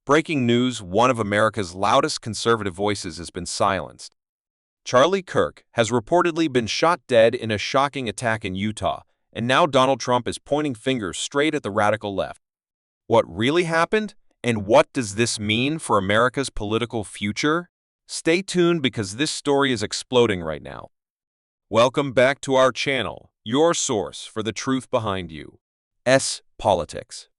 Breaking news, one of America's loudest conservative voices has been silenced. Charlie Kirk has reportedly been shot dead in a shocking attack in Utah, and now Donald Trump is pointing fingers straight at the radical left. What really happened? And what does this mean for America's political future? Stay tuned because this story is exploding right now. Welcome back to our channel, your source for the truth behind U.S. politics.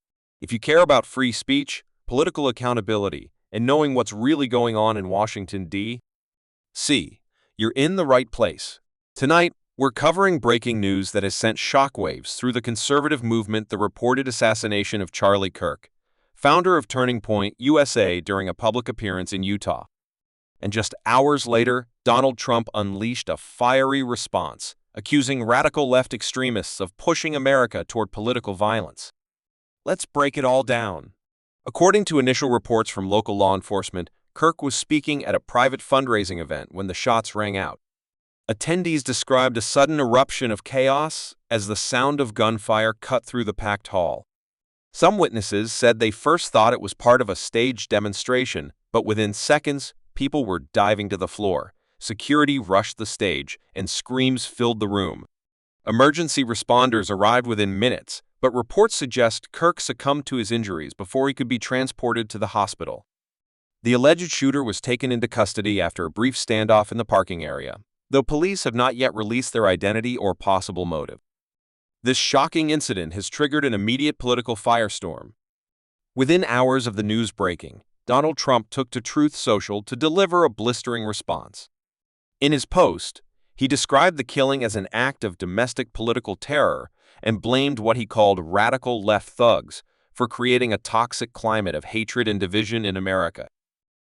If you care about free speech, political accountability, and knowing what's really going on in Washington, D.C., you're in the right place. Tonight, we're covering breaking news that has sent shockwaves through the conservative movement: the reported assassination of Charlie Kirk, founder of Turning Point USA, during a public appearance in Utah. And just hours later, Donald Trump unleashed a fiery response, accusing radical left extremists of pushing America toward political violence. Let's break it all down. According to initial reports from local law enforcement, Kirk was speaking at a private fundraising event when the shots rang out. Attendees described a sudden eruption of chaos as the sound of gunfire cut through the packed hall. Some witnesses said they first thought it was part of a staged demonstration, but within seconds, people were diving to the floor. Security rushed the stage, and screams filled the room. Emergency responders arrived within minutes, but reports suggest Kirk succumbed to his injuries before he could be transported to the hospital. The alleged shooter was taken into custody after a brief standoff in the parking area, though police have not yet released their identity or possible motive. This shocking incident has triggered an immediate political firestorm. Within hours of the news breaking, Donald Trump took to Truth Social to deliver a blistering response. In his post, he described the killing as an act of domestic political terror and blamed what he called radical left thugs for creating a toxic climate of hatred and division in America.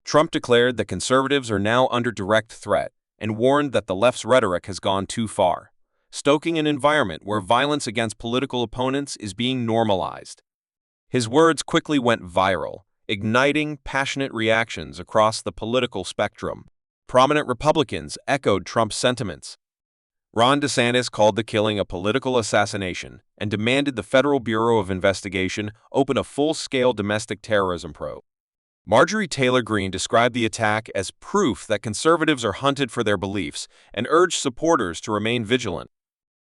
Trump declared that conservatives are now under direct threat and warned that the left's rhetoric has gone too far, stoking an environment where violence against political opponents is being normalized. His words quickly went viral, igniting passionate reactions across the political spectrum. Prominent Republicans echoed Trump's sentiments. Ron DeSantis called the killing a political assassination and demanded the Federal Bureau of Investigation open a full-scale domestic terrorism probe. Marjorie Taylor Greene described the attack as proof that conservatives are hunted for their beliefs and urged supporters to remain vigilant.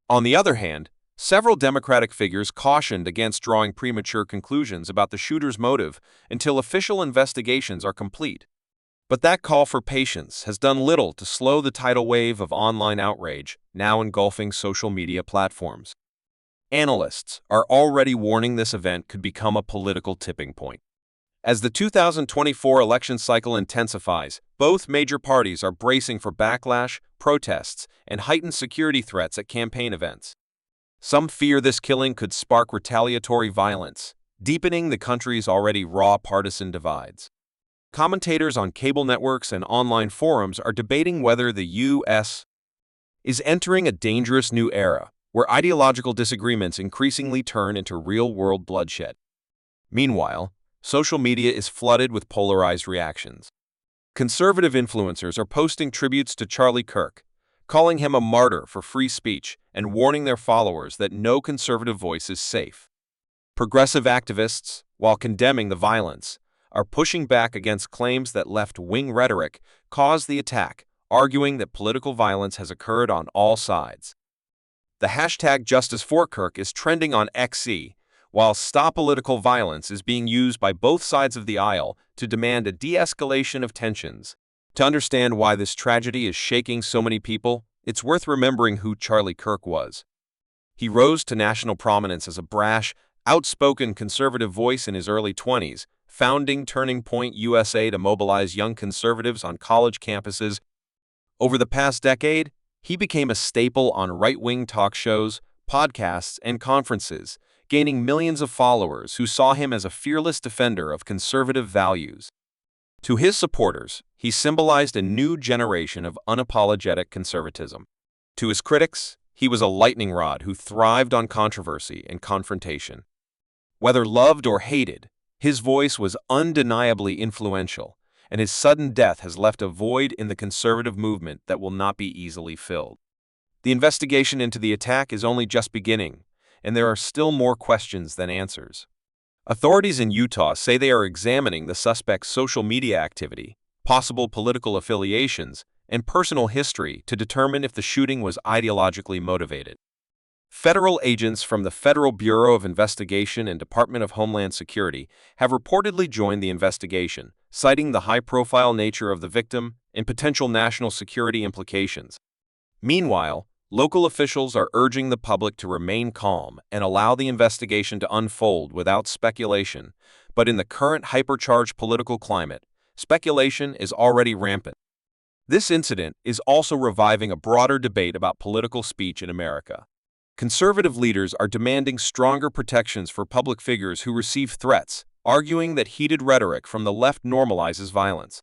On the other hand, several Democratic figures cautioned against drawing premature conclusions about the shooter's motive until official investigations are complete. But that call for patience has done little to slow the tidal wave of online outrage now engulfing social media platforms. Analysts are already warning this event could become a political tipping point. As the 2024 election cycle intensifies, both major parties are bracing for backlash, protests, and heightened security threats at campaign events. Some fear this killing could spark retaliatory violence, deepening the country's already raw partisan divides. Commentators on cable networks and online forums are debating whether the U.S. is entering a dangerous new era, where ideological disagreements increasingly turn into real-world bloodshed. Meanwhile, social media is flooded with polarized reactions. Conservative influencers are posting tributes to Charlie Kirk, calling him a martyr for free speech and warning their followers that no conservative voice is safe. Progressive activists, while condemning the violence, are pushing back against claims that left-wing rhetoric caused the attack, arguing that political violence has occurred on all sides. The hashtag #JusticeForKirk is trending on X, while Stop Political Violence is being used by both sides of the aisle to demand a de-escalation of tensions. To understand why this tragedy is shaking so many people, it's worth remembering who Charlie Kirk was. He rose to national prominence as a brash, outspoken conservative voice in his early 20s, founding Turning Point USA to mobilize young conservatives on college campuses. Over the past decade, he became a staple on right-wing talk shows, podcasts, and conferences, gaining millions of followers who saw him as a fearless defender of conservative values. To his supporters, he symbolized a new generation of unapologetic conservatism. To his critics, he was a lightning rod who thrived on controversy and confrontation. Whether loved or hated, his voice was undeniably influential, and his sudden death has left a void in the conservative movement that will not be easily filled. The investigation into the attack is only just beginning, and there are still more questions than answers. Authorities in Utah say they are examining the suspect's social media activity, possible political affiliations, and personal history to determine if the shooting was ideologically motivated. Federal agents from the Federal Bureau of Investigation and Department of Homeland Security have reportedly joined the investigation, citing the high-profile nature of the victim and potential national security implications. Meanwhile, local officials are urging the public to remain calm and allow the investigation to unfold without speculation, but in the current hypercharged political climate, speculation is already rampant. This incident is also reviving a broader debate about political speech in America. Conservative leaders are demanding stronger protections for public figures who receive threats, arguing that heated rhetoric from the left normalizes violence.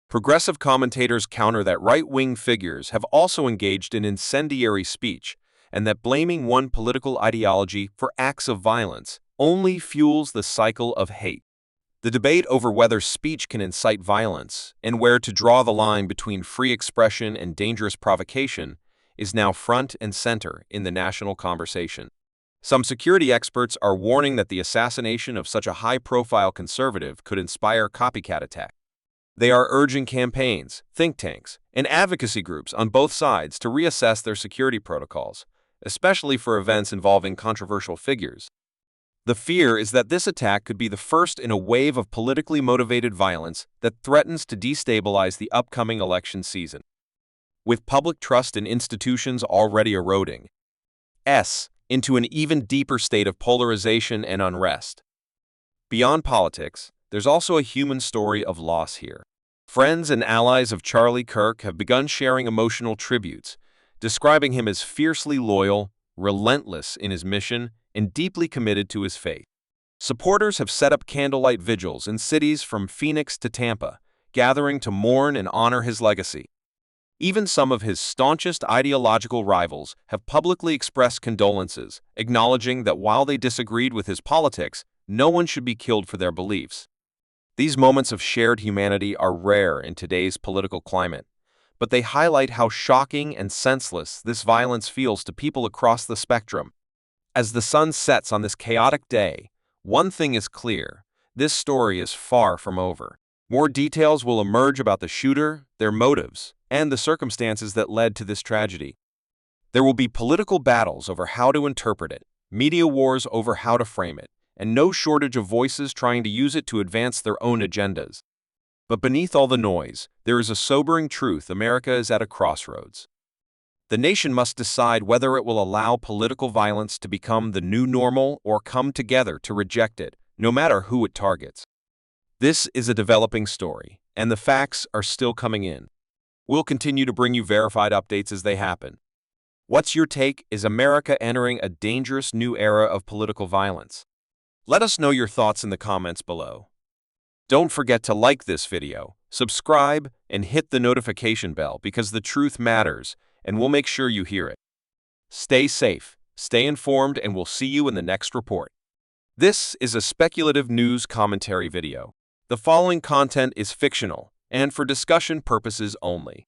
Progressive commentators counter that right-wing figures have also engaged in incendiary speech, and that blaming one political ideology for acts of violence only fuels the cycle of hate. The debate over whether speech can incite violence and where to draw the line between free expression and dangerous provocation is now front and center in the national conversation. Some security experts are warning that the assassination of such a high-profile conservative could inspire copycat attacks. They are urging campaigns, think tanks, and advocacy groups on both sides to reassess their security protocols, especially for events involving controversial figures. The fear is that this attack could be the first in a wave of politically motivated violence that threatens to destabilize the upcoming election season. With public trust in institutions already eroding, into an even deeper state of polarization and unrest. Beyond politics, there's also a human story of loss here. Friends and allies of Charlie Kirk have begun sharing emotional tributes, describing him as fiercely loyal, relentless in his mission, and deeply committed to his faith. Supporters have set up candlelight vigils in cities from Phoenix to Tampa, gathering to mourn and honor his legacy. Even some of his staunchest ideological rivals have publicly expressed condolences, acknowledging that while they disagreed with his politics, no one should be killed for their beliefs. These moments of shared humanity are rare in today's political climate, but they highlight how shocking and senseless this violence feels to people across the spectrum. As the sun sets on this chaotic day, one thing is clear: this story is far from over. More details will emerge about the shooter, their motives, and the circumstances that led to this tragedy. There will be political battles over how to interpret it, media wars over how to frame it, and no shortage of voices trying to use it to advance their own agendas. But beneath all the noise, there is a sobering truth: America is at a crossroads. The nation must decide whether it will allow political violence to become the new normal or come together to reject it, no matter who it targets. This is a developing story, and the facts are still coming in. We'll continue to bring you verified updates as they happen. What's your take? Is America entering a dangerous new era of political violence? Let us know your thoughts in the comments below. Don't forget to like this video, subscribe, and hit the notification bell because the truth matters, and we'll make sure you hear it. Stay safe, stay informed, and we'll see you in the next report. This is a speculative news commentary video. The following content is fictional and for discussion purposes only.